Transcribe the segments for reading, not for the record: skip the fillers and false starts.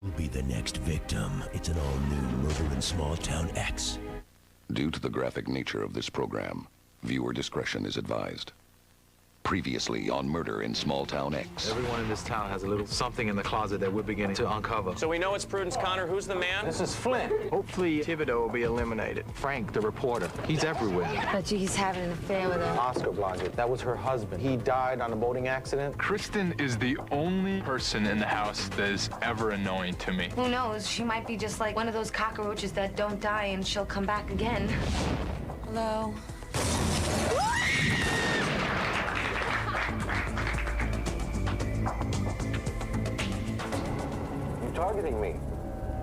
Will be the next victim. It's an all-new Murder in Small Town X. Due to the graphic nature of this program, viewer discretion is advised. Previously on Murder in Small Town X. Everyone in this town has a little something in the closet that we're beginning to uncover. So we know it's Prudence Connor. Who's the man? This is Flint. Hopefully Thibodeau will be eliminated. Frank, the reporter, he's everywhere. Bet you he's having an affair with her. Oscar Blodgett, that was her husband. He died on a boating accident. Kristen is the only person in the house that is ever annoying to me. Who knows? She might be just like one of those cockroaches that don't die and she'll come back again. Hello? Targeting me.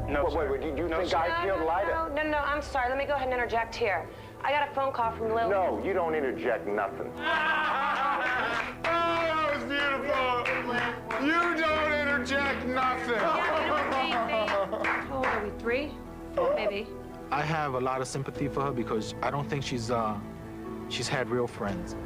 No, wait, do you think I killed Lyda? No, I'm sorry. Let me go ahead and interject here. I got a phone call from Lily. No, you don't interject nothing. Oh, that was beautiful. You don't interject nothing. How old are we, 3? Maybe. I have a lot of sympathy for her because I don't think she's had real friends.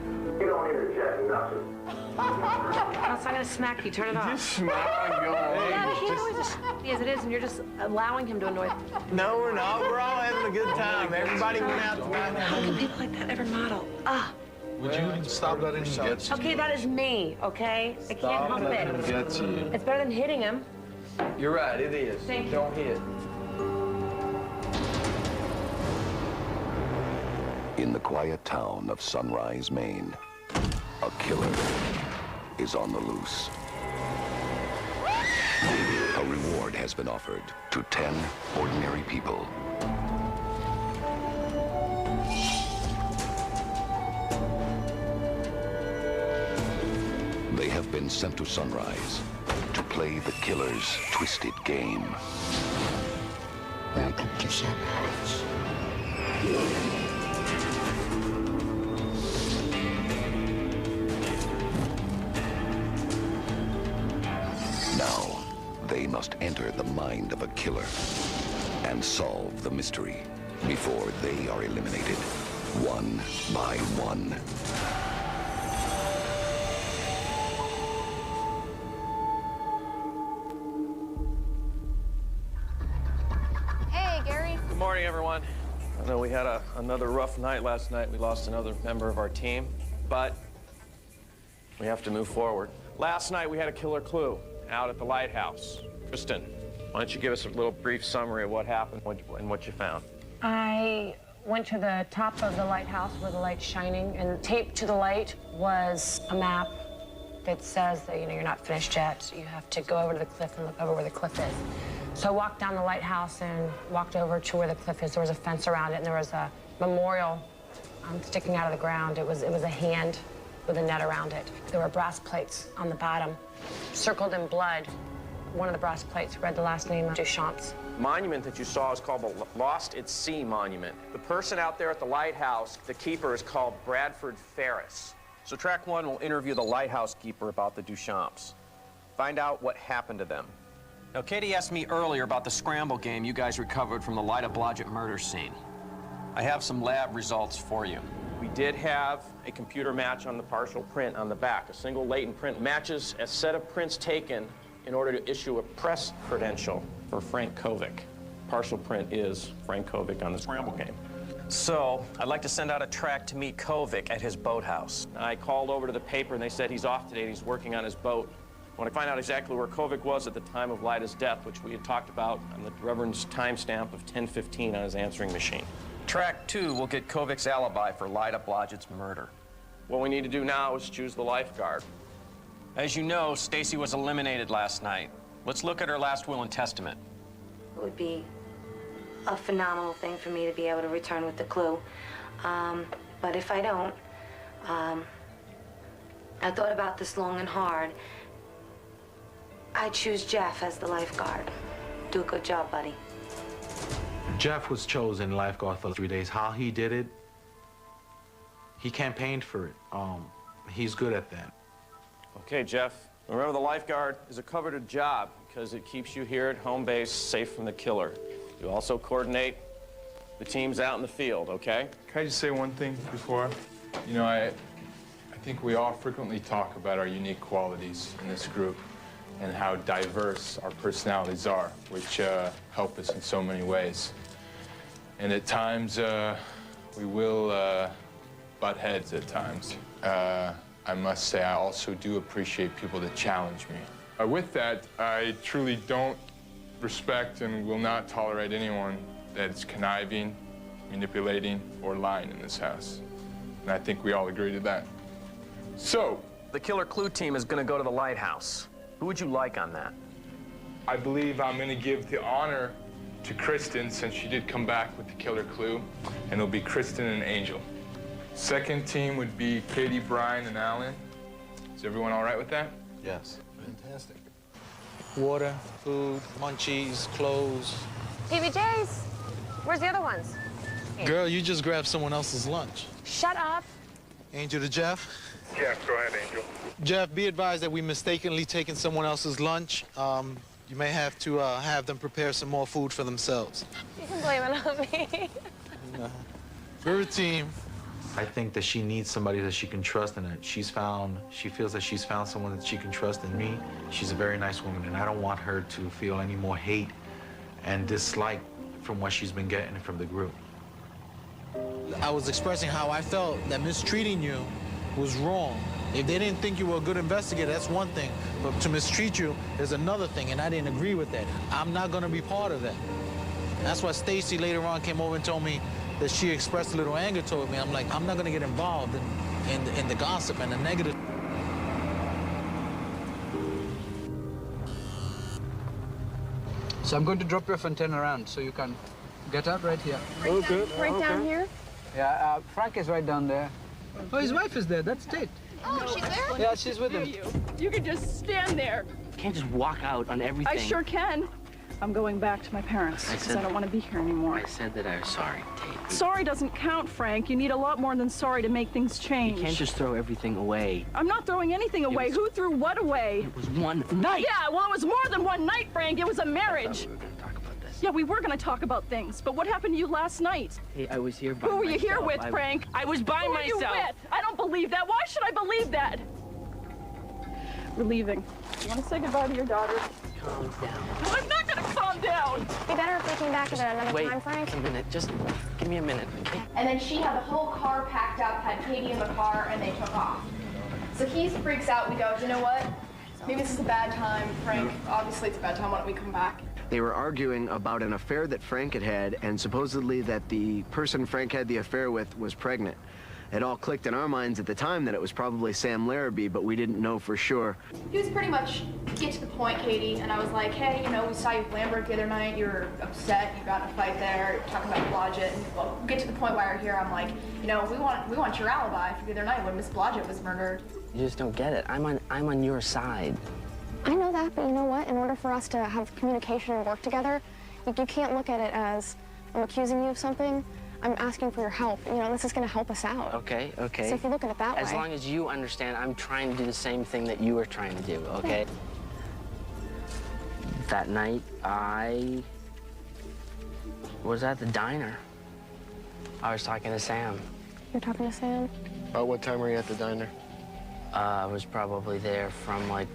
You don't interject nothing. I'm gonna smack you. Turn it off. Just smile and go away. Yeah, he always just as it is, and you're just allowing him to annoy. No, we're not. We're all having a good time. Everybody went out to How can people like that ever model? Would you stop letting him get you? Okay, that is me. Okay, I can't help it. Get you. It's better than hitting him. You're right, it is. Thank you. Don't hit. In the quiet town of Sunrise, Maine, a killer is on the loose. A reward has been offered to 10 ordinary people. They have been sent to Sunrise to play the killer's twisted game. Welcome to Sunrise. Now, they must enter the mind of a killer and solve the mystery before they are eliminated, one by one. Hey, Gary. Good morning, everyone. I know we had another rough night last night. We lost another member of our team, but we have to move forward. Last night, we had a killer clue out at the lighthouse. Kristen, why don't you give us a little brief summary of what happened and what you found? I went to the top of the lighthouse where the light's shining, and taped to the light was a map that says that, you're not finished yet. You have to go over to the cliff and look over where the cliff is. So I walked down the lighthouse and walked over to where the cliff is. There was a fence around it, and there was a memorial sticking out of the ground. It was a hand with a net around it. There were brass plates on the bottom, circled in blood. One of the brass plates read the last name of Duchamps. The monument that you saw is called the Lost at Sea Monument. The person out there at the lighthouse, the keeper, is called Bradford Ferris. So track 1 will interview the lighthouse keeper about the Duchamps. Find out what happened to them. Now, Katie asked me earlier about the scramble game you guys recovered from the Lyda Blodgett murder scene. I have some lab results for you. We did have a computer match on the partial print on the back. A single latent print matches a set of prints taken in order to issue a press credential for Frank Kovic. Partial print is Frank Kovic on the scramble game. So I'd like to send out a track to meet Kovic at his boathouse. I called over to the paper and they said he's off today and he's working on his boat. I want to find out exactly where Kovic was at the time of Lyda's death, which we had talked about on the Reverend's timestamp of 10:15 on his answering machine. Track 2 will get Kovic's alibi for Lyda Blodgett's murder. What we need to do now is choose the lifeguard. As you know, Stacy was eliminated last night. Let's look at her last will and testament. It would be a phenomenal thing for me to be able to return with the clue. But if I don't, I thought about this long and hard. I choose Jeff as the lifeguard. Do a good job, buddy. Jeff was chosen lifeguard for 3 days. How he did it, he campaigned for it. He's good at that. Okay, Jeff. Remember, the lifeguard is a coveted job because it keeps you here at home base safe from the killer. You also coordinate the teams out in the field, okay? Can I just say one thing before? I think we all frequently talk about our unique qualities in this group. and how diverse our personalities are, which help us in so many ways. And at times, we will butt heads at times. I must say, I also do appreciate people that challenge me. With that, I truly don't respect and will not tolerate anyone that is conniving, manipulating, or lying in this house. And I think we all agree to that. So, The Killer Clue team is going to go to the lighthouse. Who would you like on that? I believe I'm going to give the honor to Kristen, since she did come back with the Killer Clue, and it'll be Kristen and Angel. Second team would be Katie, Brian, and Alan. Is everyone all right with that? Yes. Fantastic. Water, food, munchies, clothes. PBJs. Where's the other ones? Girl, you just grabbed someone else's lunch. Shut up. Angel to Jeff. Jeff, go ahead, Angel. Jeff, be advised that we mistakenly taken someone else's lunch. You may have to have them prepare some more food for themselves. You can blame it on me. We're a team. I think that she needs somebody that she can trust, and that she feels that she's found someone that she can trust in me. She's a very nice woman, and I don't want her to feel any more hate and dislike from what she's been getting from the group. I was expressing how I felt that mistreating you was wrong. If they didn't think you were a good investigator, that's one thing. But to mistreat you is another thing, and I didn't agree with that. I'm not gonna be part of that. That's why Stacy later on came over and told me that she expressed a little anger toward me. I'm like, I'm not gonna get involved in the gossip and the negative. So I'm going to drop your Fontaine around so you can get out right here. Right down here? Yeah, Frank is right down there. Oh, his wife is there. That's Tate. Oh, she's there? Yeah, she's with him. You can just stand there. You can't just walk out on everything. I sure can. I'm going back to my parents because I don't want to be here anymore. I said that I was sorry, Tate. Sorry doesn't count, Frank. You need a lot more than sorry to make things change. You can't just throw everything away. I'm not throwing anything away. Who threw what away? It was one night. Yeah, well, it was more than one night, Frank. It was a marriage. We were gonna talk about this. Yeah, we were going to talk about things. But what happened to you last night? Hey, I was here by Who were you myself. here with, Frank? I was by Who myself. Were you with? I don't believe that. Why should I believe that? We're leaving. You want to say goodbye to your daughter? Calm down. No, I'm not going to calm down. Be better if we came back at another Wait time, Frank. a minute. Just give me a minute, okay? And then she had the whole car packed up, had Katie in the car, and they took off. So he freaks out. We go, you know what? Maybe this is a bad time, Frank. Obviously, it's a bad time. Why don't we come back? They were arguing about an affair that Frank had had, and supposedly that the person Frank had the affair with was pregnant. It all clicked in our minds at the time that it was probably Sam Larrabee, but we didn't know for sure. He was pretty much, get to the point, Katie, and I was like, hey, you know, we saw you with Lambert the other night. You were upset. You got in a fight there, talking about Blodgett. And well, get to the point while you're here. I'm like, you know, we want your alibi for the other night when Miss Blodgett was murdered. You just don't get it. I'm on your side. I know that, but you know what? In order for us to have communication and work together, you can't look at it as I'm accusing you of something. I'm asking for your help. You know, this is going to help us out. Okay. So if you look at it that way. As long as you understand, I'm trying to do the same thing that you were trying to do, okay? That night, I was at the diner. I was talking to Sam. You're talking to Sam? About what time were you at the diner? I was probably there from like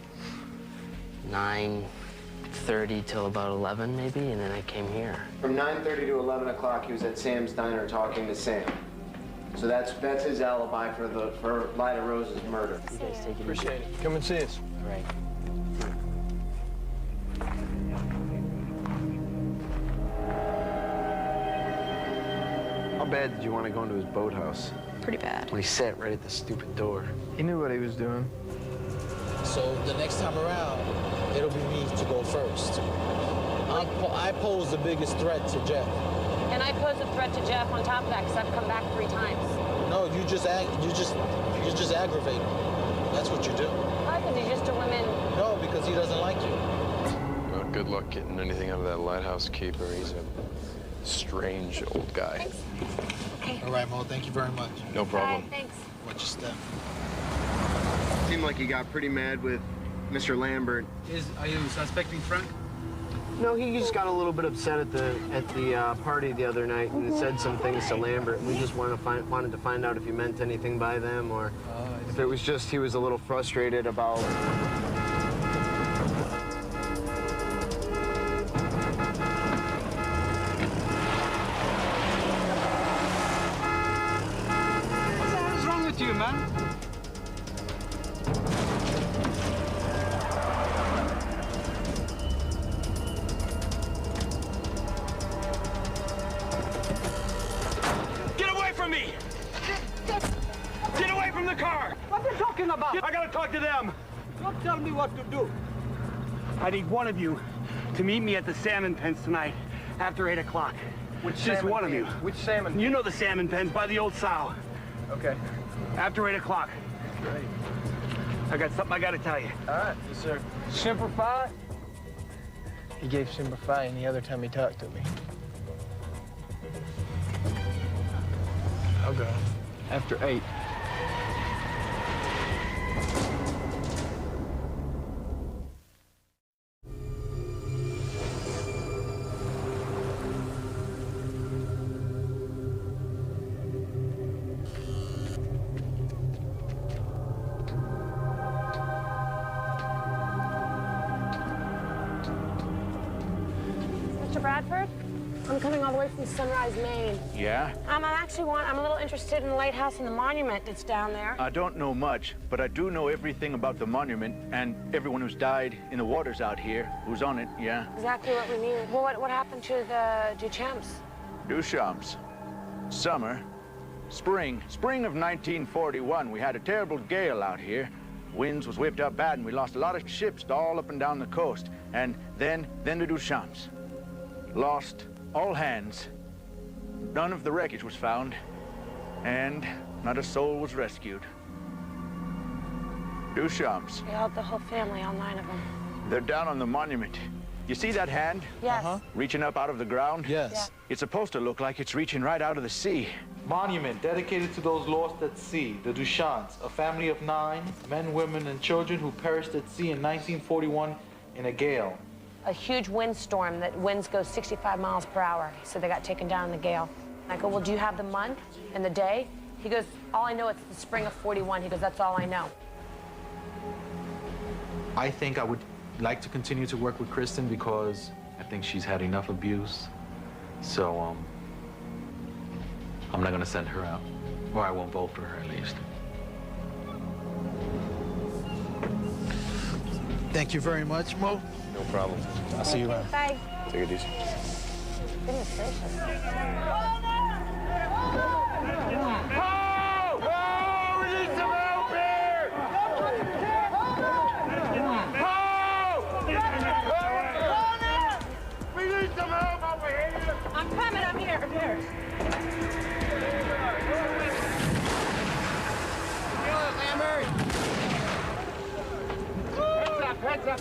9:30 till about 11 maybe, and then I came here. From 9:30 to 11 o'clock, he was at Sam's diner talking to Sam. So that's his alibi for Lyda Rose's murder. You guys take it Appreciate it. Come and see us. All right. How bad did you want to go into his boathouse? Pretty bad. When he sat right at the stupid door. He knew what he was doing. So the next time around, it'll be me to go first. I pose the biggest threat to Jeff. And I pose a threat to Jeff on top of that because I've come back 3 times. No, you just aggravate him. That's what you do. Why? Because he's just a woman. No, because he doesn't like you. Well, good luck getting anything out of that lighthouse keeper. He's a strange old guy. Thanks. Okay. All right, Mo, thank you very much. No problem. Bye, thanks. Watch your step. Seemed like he got pretty mad with Mr. Lambert. Are you suspecting Frank? No, he just got a little bit upset at the party the other night and said some things to Lambert. We just wanted to find out if he meant anything by them or if it was just he was a little frustrated about about? I gotta talk to them. Don't tell me what to do. I need one of you to meet me at the salmon pens tonight after 8 o'clock. Which Just salmon one of you. pens? Which salmon? You know the salmon pens by the old sow. Okay. After 8 o'clock. Great. I got something I gotta tell you. All right. Yes, sir. Semper Fi? He gave Semper Fi any other time he talked to me. I'll go. After 8. Mr. Bradford, I'm coming all the way from Sunrise, Maine. Yeah? I'm a little interested in the lighthouse and the monument that's down there. I don't know much, but I do know everything about the monument and everyone who's died in the waters out here, who's on it, yeah? Exactly what we need. Well, what happened to the Duchamps? Duchamps. Summer. Spring of 1941. We had a terrible gale out here. Winds was whipped up bad and we lost a lot of ships all up and down the coast. And then the Duchamps. Lost all hands. None of the wreckage was found. And not a soul was rescued. Duchamps. We had the whole family, all 9 of them. They're down on the monument. You see that hand? Yes. Reaching up out of the ground? Yes. Yeah. It's supposed to look like it's reaching right out of the sea. Monument dedicated to those lost at sea, the Duchamps, a family of 9 men, women, and children who perished at sea in 1941 in a gale. A huge windstorm that winds go 65 miles per hour. So they got taken down in the gale. I go, well, do you have the month and the day? He goes, all I know it's the spring of 41. He goes, that's all I know. I think I would like to continue to work with Kristen because I think she's had enough abuse. So, I'm not gonna send her out. Or I won't vote for her, at least. Thank you very much, Mo. No problem. I'll see you around. Bye. Take it easy. Goodness gracious. I'm coming, I'm here. Heads up.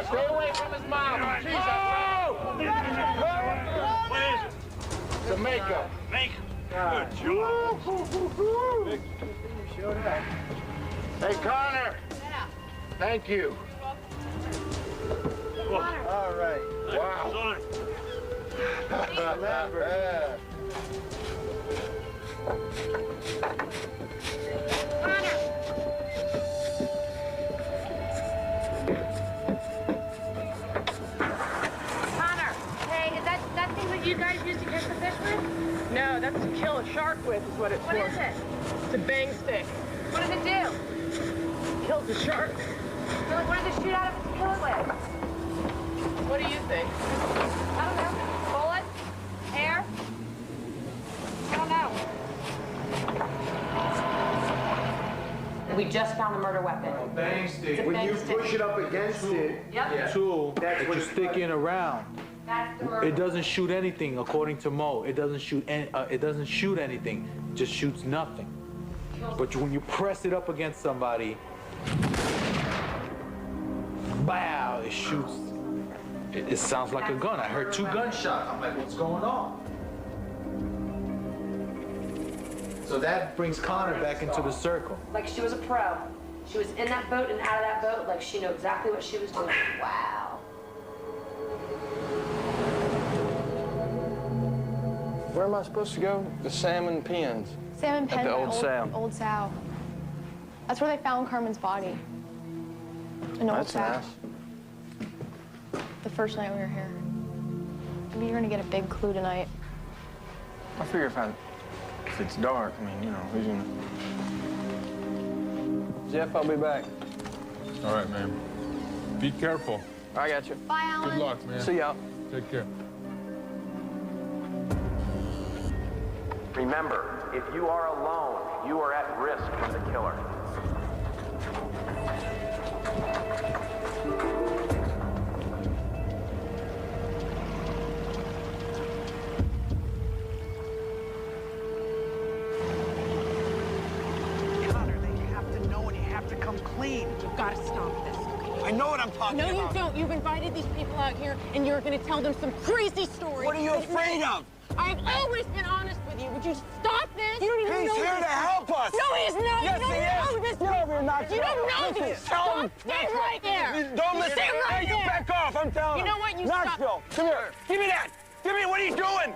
Stay away from his mom. What is it? It's a makeup. Good job. Hey, Connor. Yeah. Thank you. All right. Wow. Lambert. Connor, hey, is that thing that you guys use to catch the fish with? No, that's to kill a shark with is what it's What for. is it? It's a bang stick. What does it do? Kills the shark. Really, what does it shoot out of it to kill it with? What do you think? I don't know. Bullet? Air? I don't know. We just found the murder weapon. Bang stick. When you Push it up against it. Yep. Tool that you stick in around. That's the murder It doesn't shoot anything, according to Mo. It doesn't shoot anything. It just shoots nothing. But when you press it up against somebody, wow, it shoots. It sounds like a gun. I heard 2 gunshots. I'm like, what's going on? So that brings Connor back into the circle. Like she was a pro. She was in that boat and out of that boat, like she knew exactly what she was doing. Wow. Where am I supposed to go? The salmon pens. Salmon At pen the by old sow. Old sow. That's where they found Carmen's body. An old That's sow. nice. The first night we were here. Maybe you're gonna get a big clue tonight. I figure if it's dark, I mean, you know, who's gonna... Jeff, I'll be back. All right, man. Be careful. I got you. Bye, Alan. Good luck, man. See y'all. Take care. Remember, if you are alone, you are at risk from the killer. Connor, they have to know and you have to come clean. You've got to stop this. I know what I'm talking about. No, you don't. You've invited these people out here, and you're going to tell them some crazy story. What are you afraid of? I've always been honest with you. Would you stop this? You don't even He's know here this. to help us. No, he is not. Yes, you don't he know is. this. Get over here, knock You it don't off. know Listen, this. tell him. Stop. Stay right there. Don't listen. Stay right Hey, you there. back off. I'm telling You know what? You Knoxville, stop. come here. Give me that. Give me. What are you doing?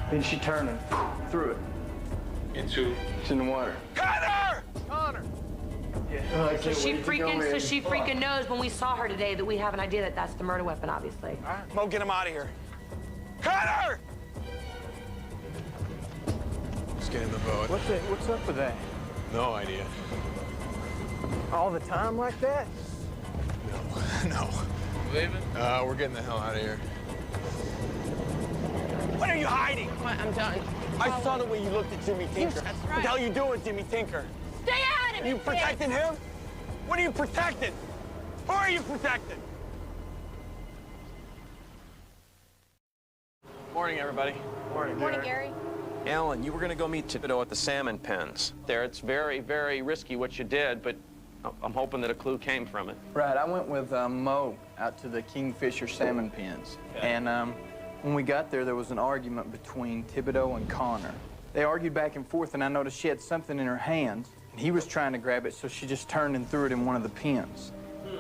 Then she turned and threw it. It's in the water. Connor! Connor! So she freaking knows when we saw her today that we have an idea that that's the murder weapon, obviously. All right, Mo, get him out of here. Connor! Let's get in the boat. What's up with that? No idea. All the time like that? No. Leaving? We're getting the hell out of here. What are you hiding? I'm done. I saw the way you looked at Jimmy Tinker. That's What right. the hell are you doing, Jimmy Tinker? Stay out of it. You protecting him? What are you protecting? Who are you protecting? Morning, everybody. Morning, Morning, Gary. Alan, you were going to go meet Thibodeau at the salmon pens. There, it's very, very risky what you did, but I'm hoping that a clue came from it. Right, I went with Mo out to the Kingfisher salmon pens. And when we got there was an argument between Thibodeau and Connor. They argued back and forth, and I noticed she had something in her hands. And he was trying to grab it, so she just turned and threw it in one of the pens.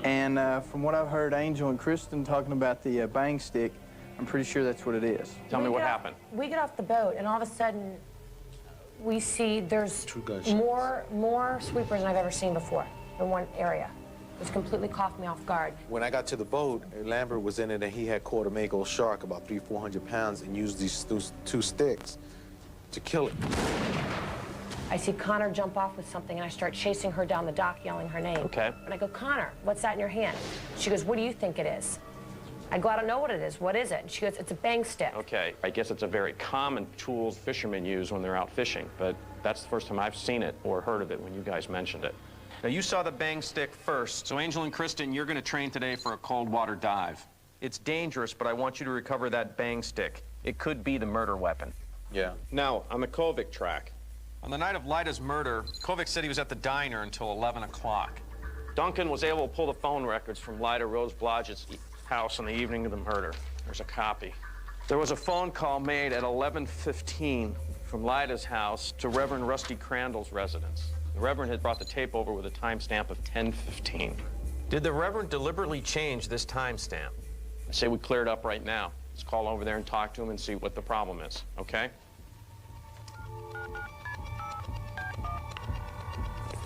And from what I've heard Angel and Kristen talking about the bang stick, I'm pretty sure that's what it is. Tell me what happened. We get off the boat, and all of a sudden, we see there's more sweepers than I've ever seen before in one area. It completely caught me off guard. When I got to the boat, Lambert was in it, and he had caught a Mako shark, about 300-400 pounds, and used these two sticks to kill it. I see Connor jump off with something, and I start chasing her down the dock, yelling her name. Okay. And I go, Connor, what's that in your hand? She goes, what do you think it is? I go, I don't know what it is. What is it? And she goes, it's a bang stick. Okay, I guess it's a very common tool fishermen use when they're out fishing, but that's the first time I've seen it or heard of it when you guys mentioned it. Now, you saw the bang stick first, so Angel and Kristen, you're going to train today for a cold water dive. It's dangerous, but I want you to recover that bang stick. It could be the murder weapon. Yeah. Now, on the Kovic track. On the night of Lyda's murder, Kovic said he was at the diner until 11 o'clock. Duncan was able to pull the phone records from Lyda Rose Blodgett's house on the evening of the murder. There's a copy. There was a phone call made at 11:15 from Lyda's house to Reverend Rusty Crandall's residence. The Reverend had brought the tape over with a timestamp of 10:15. Did the Reverend deliberately change this timestamp? I say we clear it up right now. Let's call over there and talk to him and see what the problem is, okay?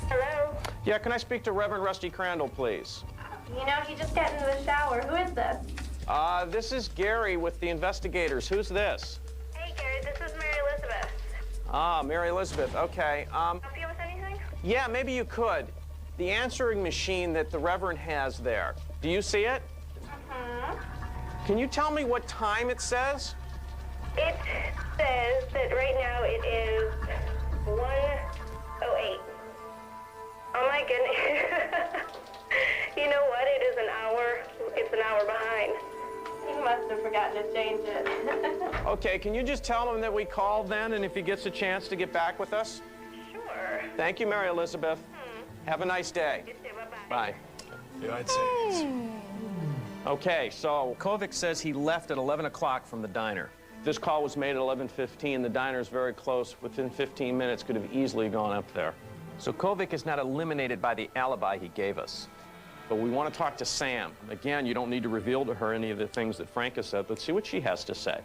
Hello? Yeah, can I speak to Reverend Rusty Crandall, please? You know, he just got into the shower. Who is this? This is Gary with the investigators. Who's this? Hey, Gary, this is Mary Elizabeth. Ah, Mary Elizabeth, okay. Help you with anything? Yeah, maybe you could. The answering machine that the Reverend has there, do you see it? Can you tell me what time it says? It says that right now it is 1:08. Oh my goodness. You know what? It is an hour. It's an hour behind. You must have forgotten to change it. Okay, can you just tell him that we called then, and if he gets a chance to get back with us? Sure. Thank you, Mary Elizabeth. Have a nice day. You too. Bye-bye. Bye. Yeah, I'd say Okay, so Kovic says he left at 11 o'clock from the diner. This call was made at 11:15. The diner is very close. Within 15 minutes, could have easily gone up there. So Kovic is not eliminated by the alibi he gave us. But we want to talk to Sam. Again, you don't need to reveal to her any of the things that Frank has said. Let's see what she has to say.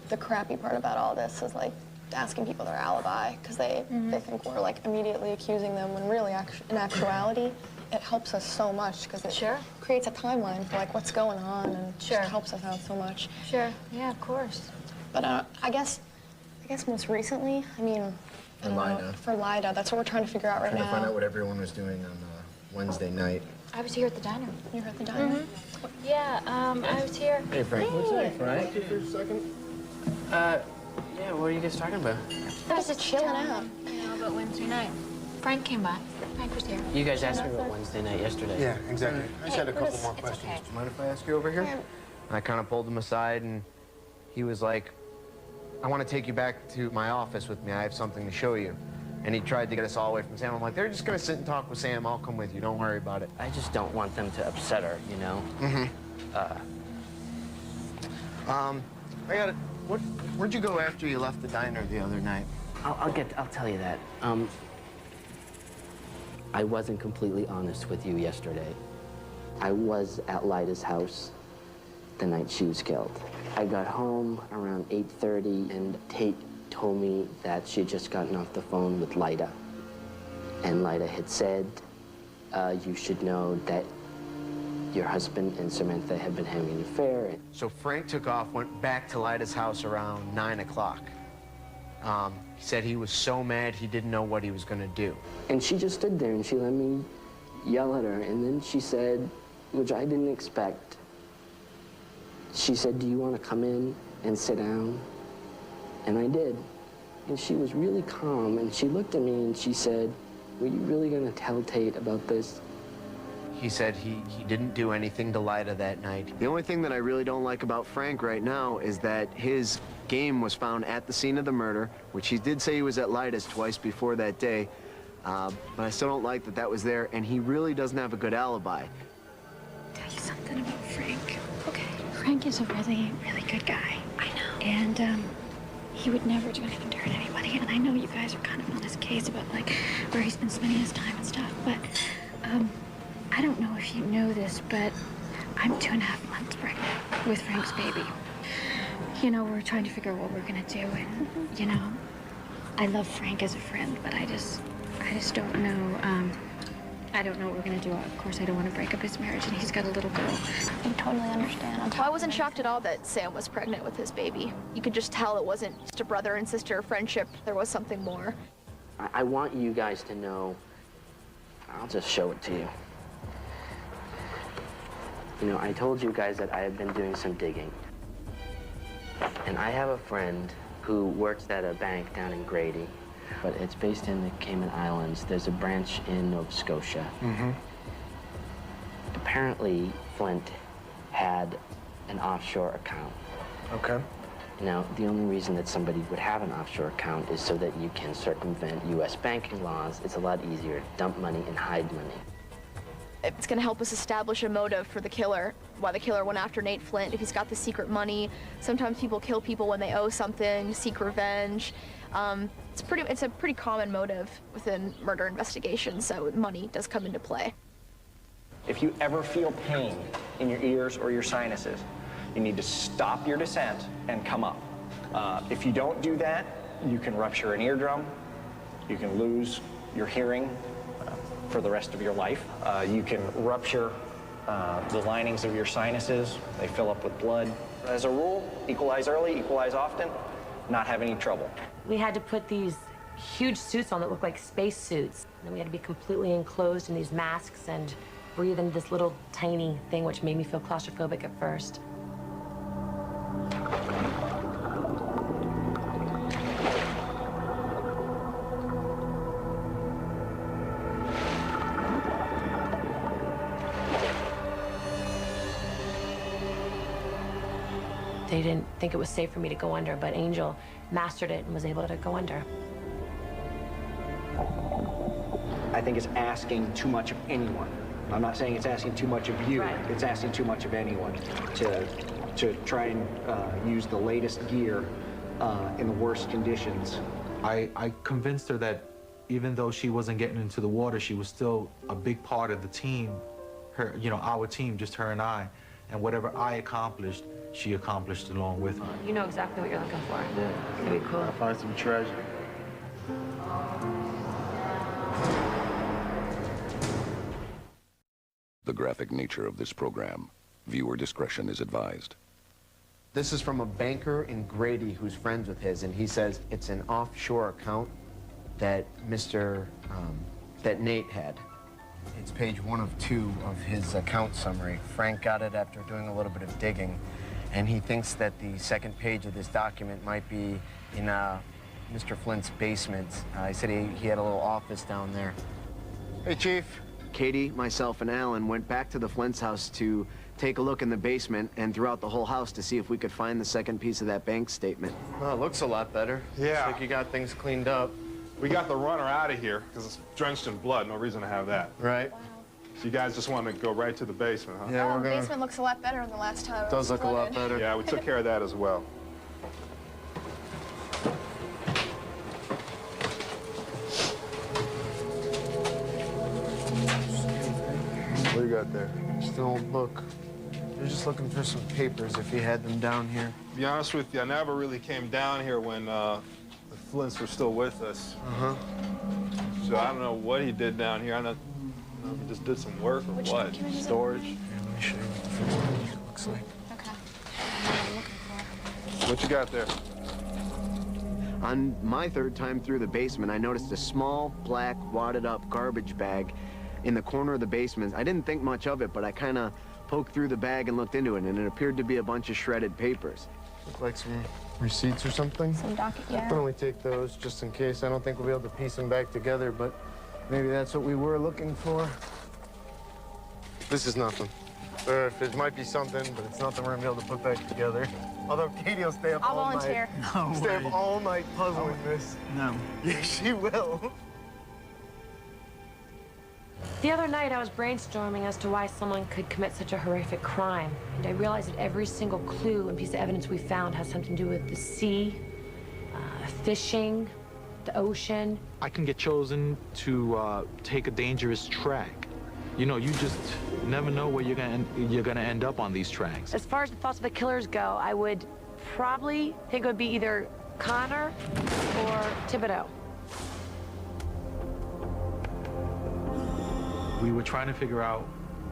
The crappy part about all this is like asking people their alibi because they think we're like immediately accusing them when really in actuality it helps us so much because it creates a timeline for like what's going on and just helps us out so much. Sure. Yeah, of course. But I guess most recently, I mean, I don't know, for Lyda, that's what we're trying to figure out right now. Trying to find out what everyone was doing on Wednesday night. I was here at the diner. You were at the diner? Yeah, I was here. Hey, Frank. What's up, Frank? For a second. Yeah, what are you guys talking about? I was just chilling out. You know, about Wednesday night. Frank came by. Frank was here. You guys asked me about Wednesday night yesterday. Yeah, exactly. I just had a couple Curtis, more it's questions. okay. Do you mind if I ask you over here? And I kind of pulled him aside, and he was like, I want to take you back to my office with me. I have something to show you. And he tried to get us all away from Sam. I'm like, they're just going to sit and talk with Sam. I'll come with you. Don't worry about it. I just don't want them to upset her, you know? I got it. Where'd you go after you left the diner the other night? I'll tell you that. I wasn't completely honest with you yesterday. I was at Lyda's house the night she was killed. I got home around 8:30, and Tate told me that she had just gotten off the phone with Lyda. And Lyda had said, you should know that your husband and Samantha had been having an affair. So Frank took off, went back to Lyda's house around 9 o'clock. He said he was so mad he didn't know what he was going to do. And she just stood there and she let me yell at her. And then she said, which I didn't expect, she said, do you want to come in and sit down? And I did. And she was really calm, and she looked at me and she said, were you really going to tell Tate about this? He said he didn't do anything to Lyda that night. The only thing that I really don't like about Frank right now is that his game was found at the scene of the murder, which he did say he was at Lyda's twice before that day. But I still don't like that that was there, and he really doesn't have a good alibi. Tell you something about Frank. Okay. Frank is a really, really good guy. I know. And, he would never do anything to hurt anybody. And I know you guys are kind of on his case about, like, where he's been spending his time and stuff, but, I don't know if you know this, but I'm 2.5 months pregnant with Frank's baby. You know, we're trying to figure out what we're gonna do, and, you know, I love Frank as a friend, but I just don't know, I don't know what we're gonna do. Of course, I don't want to break up his marriage, and he's got a little girl. I totally understand. Well, I wasn't shocked at all that Sam was pregnant with his baby. You could just tell it wasn't just a brother and sister friendship. There was something more. I want you guys to know, I'll just show it to you. You know, I told you guys that I have been doing some digging. And I have a friend who works at a bank down in Grady, but it's based in the Cayman Islands. There's a branch in Nova Scotia. Apparently, Flint had an offshore account. Okay. Now, the only reason that somebody would have an offshore account is so that you can circumvent U.S. banking laws. It's a lot easier to dump money and hide money. It's gonna help us establish a motive for the killer, why the killer went after Nate Flint, if he's got the secret money. Sometimes people kill people when they owe something, seek revenge. It's a pretty common motive within murder investigations, so money does come into play. If you ever feel pain in your ears or your sinuses, you need to stop your descent and come up. If you don't do that, you can rupture an eardrum, you can lose your hearing for the rest of your life. You can rupture the linings of your sinuses. They fill up with blood. As a rule, equalize early, equalize often, not have any trouble. We had to put these huge suits on that looked like space suits. And we had to be completely enclosed in these masks and breathe into this little tiny thing, which made me feel claustrophobic at first. They didn't think it was safe for me to go under, but Angel mastered it and was able to go under. I think it's asking too much of anyone. I'm not saying it's asking too much of you. Right. It's asking too much of anyone to try and use the latest gear in the worst conditions. I convinced her that even though she wasn't getting into the water, she was still a big part of the team, our team, just her and I. And whatever I accomplished, she accomplished along with me. You know exactly what you're looking for. Yeah. It's gonna be cool. I'll find some treasure. The graphic nature of this program. Viewer discretion is advised. This is from a banker in Grady who's friends with his, and he says it's an offshore account that that Nate had. It's page 1 of 2 of his account summary. Frank got it after doing a little bit of digging, and he thinks that the second page of this document might be in Mr. Flint's basement. He said he had a little office down there. Hey, Chief. Katie, myself, and Alan went back to the Flint's house to take a look in the basement and throughout the whole house to see if we could find the second piece of that bank statement. Well, it looks a lot better. Yeah. Looks like you got things cleaned up. We got the runner out of here because it's drenched in blood. No reason to have that. Right. So you guys just want to go right to the basement, huh? Yeah, The basement looks a lot better than the last time. It does look a lot better. Yeah, we took care of that as well. What do you got there? Just an old book. You're just looking for some papers if you had them down here. To be honest with you, I never really came down here when the Flints were still with us. Uh-huh. So I don't know what he did down here. I don't know if he just did some work or what. Storage. Here, let me show you what the looks like. Okay. What I'm looking for. What you got there? On my third time through the basement, I noticed a small, black, wadded-up garbage bag in the corner of the basement. I didn't think much of it, but I kind of poked through the bag and looked into it, and it appeared to be a bunch of shredded papers. Look like some receipts or something. Some docket, yeah. I'll definitely take those just in case. I don't think we'll be able to piece them back together, but maybe that's what we were looking for. This is nothing. It might be something, but it's nothing we're gonna be able to put back together. Although Katie will stay up I'll all volunteer. night. Stay up all night puzzling this. No. Yeah, she will. The other night, I was brainstorming as to why someone could commit such a horrific crime. And I realized that every single clue and piece of evidence we found has something to do with the sea, fishing, the ocean. I can get chosen to take a dangerous track. You know, you just never know where you're gonna end up on these tracks. As far as the thoughts of the killers go, I would probably think it would be either Connor or Thibodeau. We were trying to figure out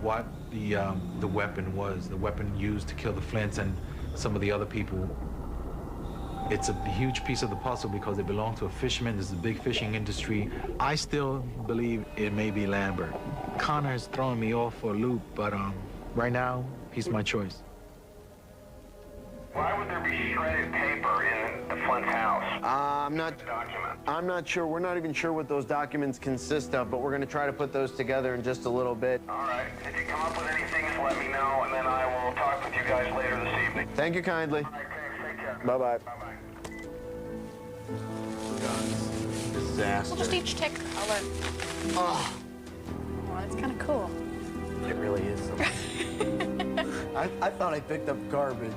what the weapon was, the weapon used to kill the Flints and some of the other people. It's a huge piece of the puzzle because it belonged to a fisherman. There's a big fishing industry. I still believe it may be Lambert. Connor is throwing me off for a loop, but right now, he's my choice. Why would there be shredded paper in the Flint's house? I'm not sure. We're not even sure what those documents consist of, but we're going to try to put those together in just a little bit. All right. If you come up with anything, just let me know, and then I will talk with you guys later this evening. Thank you kindly. All right, thanks. Take care. Bye-bye. Bye-bye. Disaster. We'll just each take a color. Oh, Well, it's kind of cool. it really is something. I thought I picked up garbage.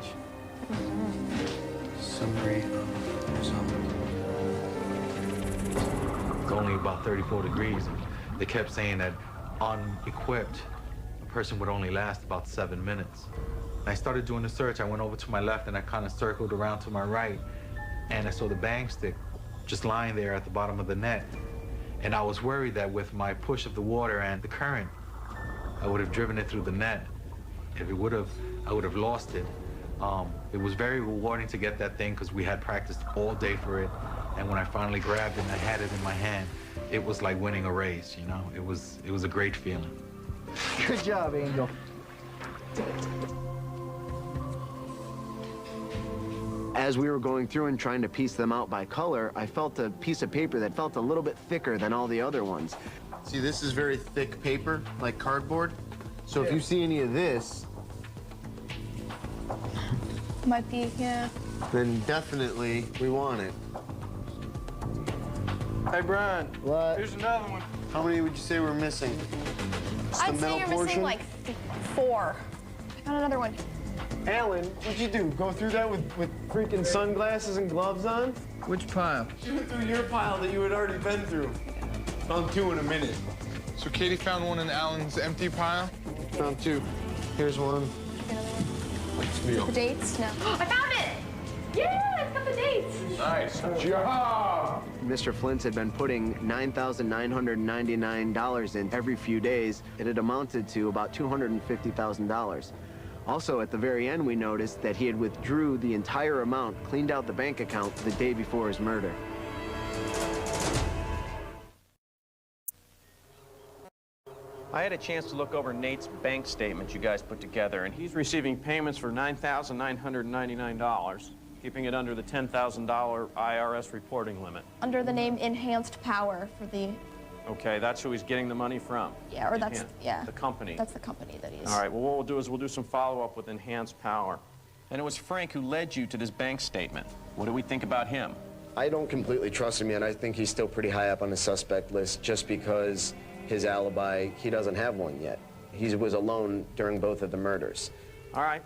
Summary of result. It's only about 34 degrees. And they kept saying that unequipped, a person would only last about 7 minutes. And I started doing the search. I went over to my left and I kind of circled around to my right. And I saw the bang stick just lying there at the bottom of the net. And I was worried that with my push of the water and the current, I would have driven it through the net. If it would have, I would have lost it. It was very rewarding to get that thing because we had practiced all day for it. And when I finally grabbed it and I had it in my hand, it was like winning a race, you know? It was a great feeling. Good job, Angel. As we were going through and trying to piece them out by color, I felt a piece of paper that felt a little bit thicker than all the other ones. See, this is very thick paper, like cardboard. So if you see any of this, Might be, yeah. then definitely we want it. Hey, Brian. What? Here's another one. How many would you say we're missing? Just I'd the say middle you're portion? missing like 4. I found another one. Alan, what'd you do? Go through that with freaking sunglasses and gloves on? Which pile? You went through your pile that you had already been through. Found 2 in a minute. So Katie found one in Alan's empty pile? Found 2. Here's one. The dates? No. I found it! Yeah, it's got the dates. Nice job! Mr. Flint's had been putting $9,999 in every few days. It had amounted to about $250,000. Also, at the very end, we noticed that he had withdrew the entire amount, cleaned out the bank account the day before his murder. I had a chance to look over Nate's bank statement you guys put together, and he's receiving payments for $9,999 keeping it under the $10,000 IRS reporting limit. Under the name Enhanced Power for the... Okay, that's who he's getting the money from. Yeah, or that's, yeah. The company. That's the company that he's... All right, well, what we'll do is we'll do some follow-up with Enhanced Power. And it was Frank who led you to this bank statement. What do we think about him? I don't completely trust him yet. I think he's still pretty high up on the suspect list just because his alibi, he doesn't have one yet. He was alone during both of the murders. All right.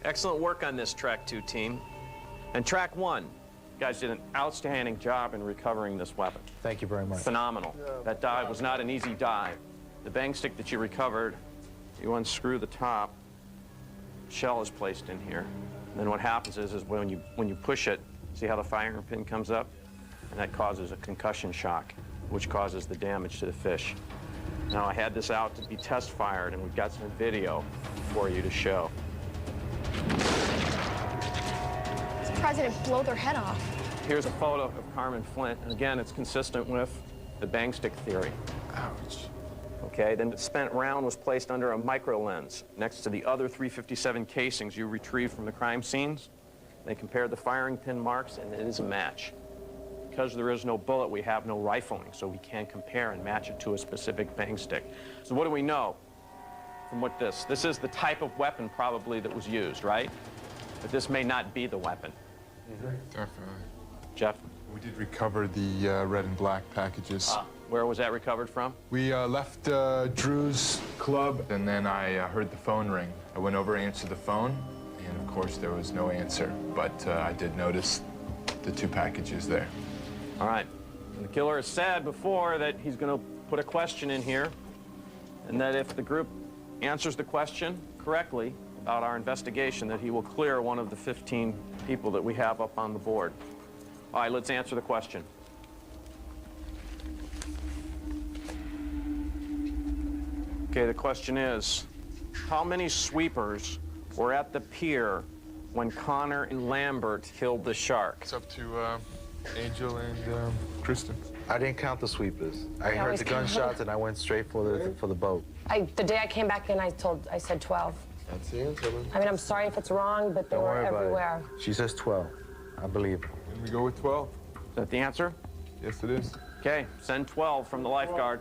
Excellent work on this Track 2 team. And Track 1, you guys did an outstanding job in recovering this weapon. Thank you very much. Phenomenal. That dive was not an easy dive. The bang stick that you recovered, you unscrew the top, shell is placed in here. And then what happens is when you push it, see how the firing pin comes up? And that causes a concussion shock, which causes the damage to the fish. Now, I had this out to be test fired, and we've got some video for you to show. Surprised they didn't blow their head off. Here's a photo of Carmen Flint, and again, it's consistent with the bang stick theory. Ouch. Okay, then the spent round was placed under a micro lens next to the other .357 casings you retrieved from the crime scenes. They compared the firing pin marks, and it is a match. Because there is no bullet, we have no rifling, so we can't compare and match it to a specific bang stick. So what do we know from what this is the type of weapon probably that was used, right? But this may not be the weapon. Definitely. Jeff? We did recover the red and black packages. Where was that recovered from? We left Drew's club, and then I heard the phone ring. I went over, answered the phone, and of course there was no answer. But I did notice the 2 packages there. All right. And the killer has said before that he's going to put a question in here, and that if the group answers the question correctly about our investigation, that he will clear one of the 15 people that we have up on the board. All right, let's answer the question. Okay, the question is, how many sweepers were at the pier when Connor and Lambert killed the shark? It's up to Angel and Kristen. I didn't count the sweepers. I heard the gunshots and I went straight for the boat. The day I came back in, I said 12. That's the answer. I mean, I'm sorry if it's wrong, but they were everywhere. She says 12. I believe her. And we go with 12. Is that the answer? Yes, it is. Okay, send 12 from the lifeguard.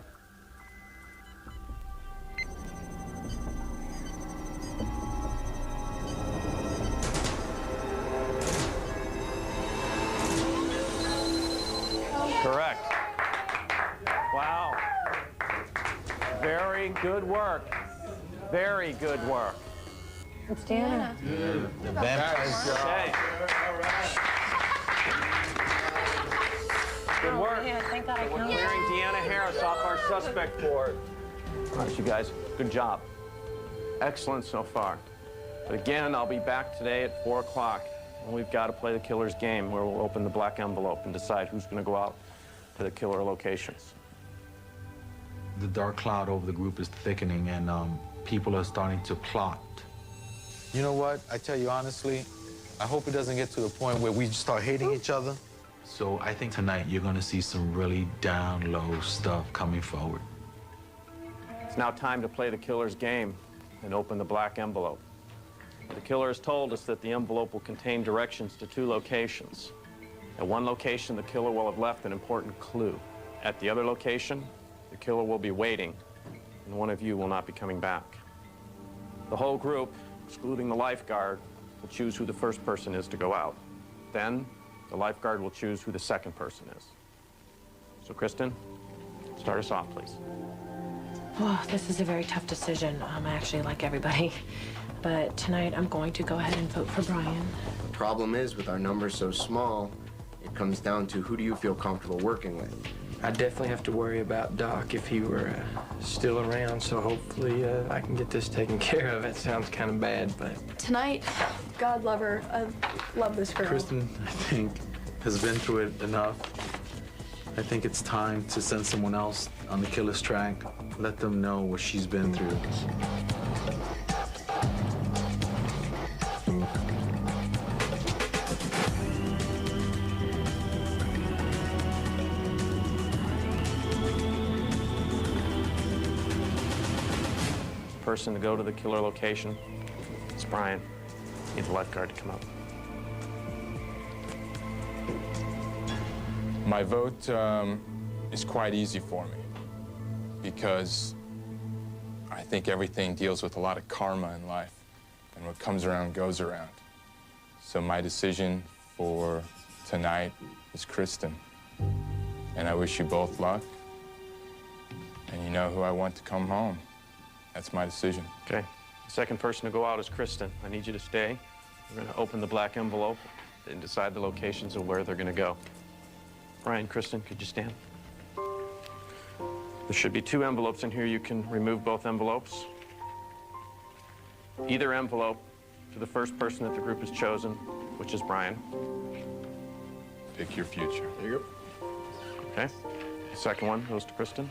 Correct. Wow. Very good work. Very good work. It's Deanna. The vampire. Okay. Good work. Yeah, thank God I We're counted. clearing Deanna Harris off our suspect board. All right, you guys, good job. Excellent so far. But again, I'll be back today at 4 o'clock, and we've got to play the killer's game, where we'll open the black envelope and decide who's going to go out to the killer locations. The dark cloud over the group is thickening, and people are starting to plot. You know what? I tell you honestly, I hope it doesn't get to the point where we start hating each other. So I think tonight you're going to see some really down low stuff coming forward. It's now time to play the killer's game and open the black envelope. The killer has told us that the envelope will contain directions to 2 locations. At one location, the killer will have left an important clue. At the other location, the killer will be waiting, and one of you will not be coming back. The whole group, excluding the lifeguard, will choose who the first person is to go out. Then, the lifeguard will choose who the second person is. So, Kristen, start us off, please. Oh, this is a very tough decision. I actually like everybody. But tonight, I'm going to go ahead and vote for Brian. The problem is, with our numbers so small, it comes down to who do you feel comfortable working with. I definitely have to worry about Doc if he were still around, so hopefully I can get this taken care of. It sounds kind of bad, but... Tonight, God love her. I love this girl. Kristen, I think, has been through it enough. I think it's time to send someone else on the killer's track. Let them know what she's been through. Person to go to the killer location. It's Brian. Need the lifeguard to come up. My vote is quite easy for me because I think everything deals with a lot of karma in life, and what comes around goes around. So my decision for tonight is Kristen, and I wish you both luck. And you know who I want to come home. That's my decision. Okay. The second person to go out is Kristen. I need you to stay. We're going to open the black envelope and decide the locations of where they're going to go. Brian, Kristen, could you stand? There should be 2 envelopes in here. You can remove both envelopes. Either envelope to the first person that the group has chosen, which is Brian. Pick your future. There you go. Okay. The second one goes to Kristen.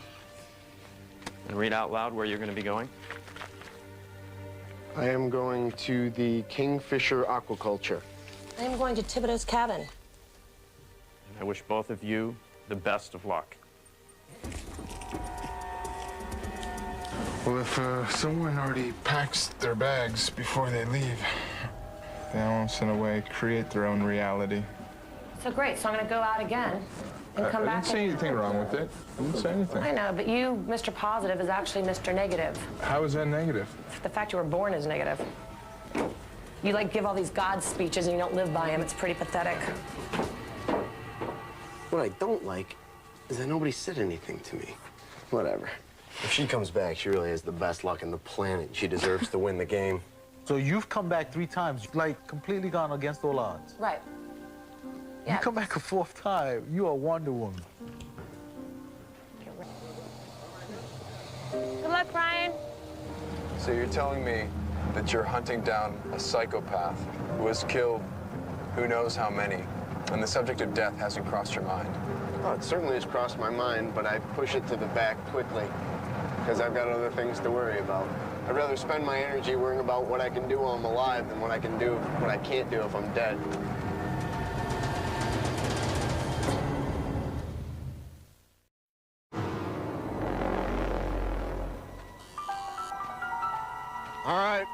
And read out loud where you're going to be going. I am going to the Kingfisher Aquaculture. I am going to Thibodeau's cabin. And I wish both of you the best of luck. Well, if someone already packs their bags before they leave, they almost, in a way, create their own reality. So great, so I'm gonna go out again and come back. I didn't say anything wrong with it. I didn't say anything. I know, but you, Mr. Positive, is actually Mr. Negative. How is that negative? The fact you were born is negative. You like give all these God speeches and you don't live by them. It's pretty pathetic. What I don't like is that nobody said anything to me. Whatever. If she comes back, she really has the best luck on the planet. She deserves to win the game. So you've come back 3 times, like completely gone against all odds. Right. You come back a 4th time, you are Wonder Woman. Good luck, Brian. So you're telling me that you're hunting down a psychopath who has killed who knows how many, and the subject of death hasn't crossed your mind? Oh, it certainly has crossed my mind, but I push it to the back quickly because I've got other things to worry about. I'd rather spend my energy worrying about what I can do while I'm alive than what I can't do if I'm dead. All right.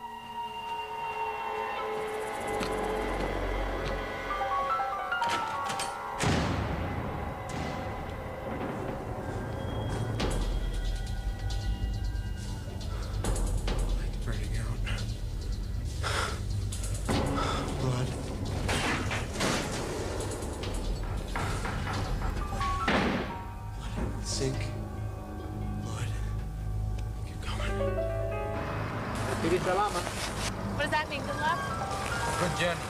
Sink. Blood. Keep going. What does that mean? Good luck? Good journey.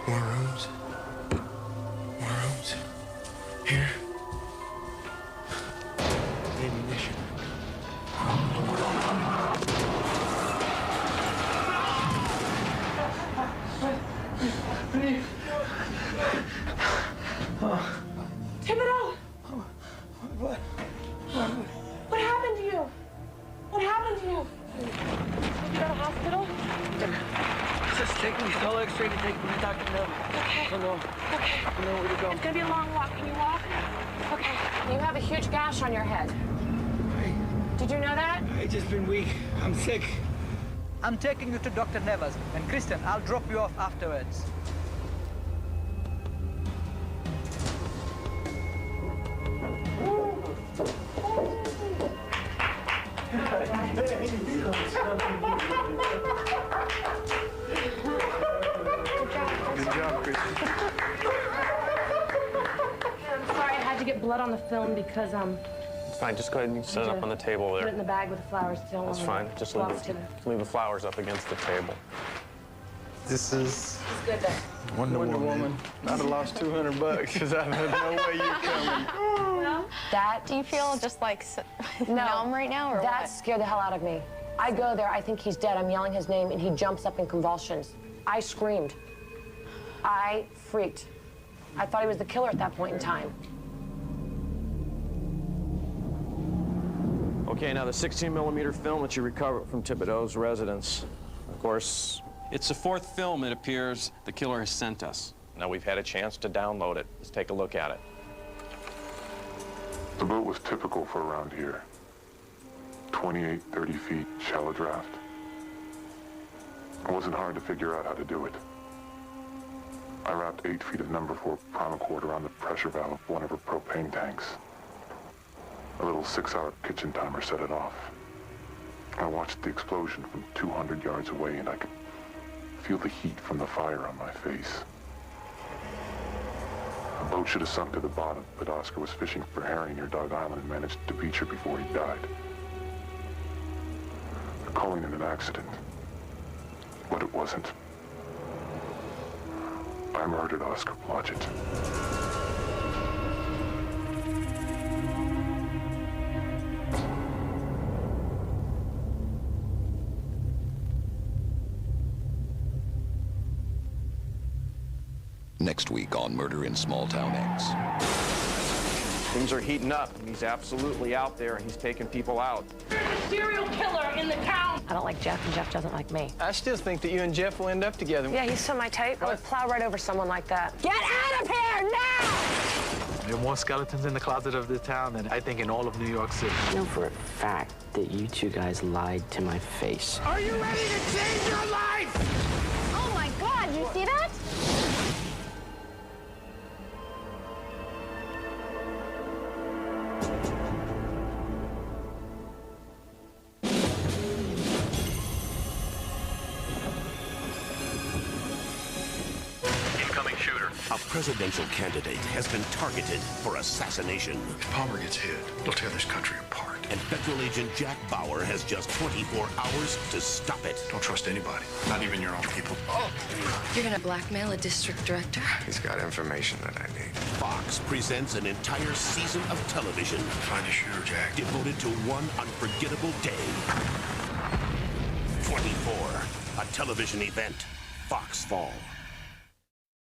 More rooms. More rooms. Here. Ammunition. Thibodeau! What happened to you? What happened to you? Did you go to hospital? Just take me to X-ray to take me to Dr. Neva. Okay. I know. Okay. I know where to go. It's gonna be a long walk. Can you walk? Okay. You have a huge gash on your head. Did you know that? I just been weak. I'm sick. I'm taking you to Dr. Neva's. And Kristen, I'll drop you off afterwards. Good job, Kristen. I'm sorry, I had to get blood on the film because, It's fine. Just go ahead and set it up on the table put it there. in the bag with the flowers. Don't That's wanna fine. Just go leave off to the... leave the flowers up against the table. This is It's good then. Wonder Woman. I'd have lost $200 because I had no way you're coming. That... Do you feel just like numb right now, or that what? scared the hell out of me. I go there, I think he's dead. I'm yelling his name, and he jumps up in convulsions. I screamed. I freaked. I thought he was the killer at that point in time. Okay, now the 16mm film that you recovered from Thibodeau's residence. Of course, it's the fourth film, it appears, the killer has sent us. now we've had a chance to download it. Let's take a look at it. The boat was typical for around here. 28, 30 feet, shallow draft. It wasn't hard to figure out how to do it. I wrapped 8 feet of number 4 primacord around the pressure valve of one of her propane tanks. A little 6-hour kitchen timer set it off. I watched the explosion from 200 yards away, and I could feel the heat from the fire on my face. The boat should have sunk to the bottom, but Oscar was fishing for herring near Dog Island and managed to beach her before he died. They're calling it an accident, but it wasn't. I murdered Oscar Blodgett. Next week on Murder in Small Town X. Things are heating up. He's absolutely out there, and he's taking people out. Serial killer in the town. I don't like Jeff, and Jeff doesn't like me. I still think that you and Jeff will end up together. Yeah, he's so my type. I would plow right over someone like that. Get out of here now! There are more skeletons in the closet of the town than I think in all of New York City. I know for a fact that you two guys lied to my face. Are you ready to change your life? Oh my God, you see that? Incoming shooter. A presidential candidate has been targeted for assassination. If Palmer gets hit, he'll tear this country apart. And federal agent Jack Bauer has just 24 hours to stop it. Don't trust anybody, not even your own people. Oh, you're gonna blackmail a district director? He's got information that I need. Fox presents an entire season of television. Find a shooter, Jack. Devoted to one unforgettable day. 24, a television event. Fox Fall.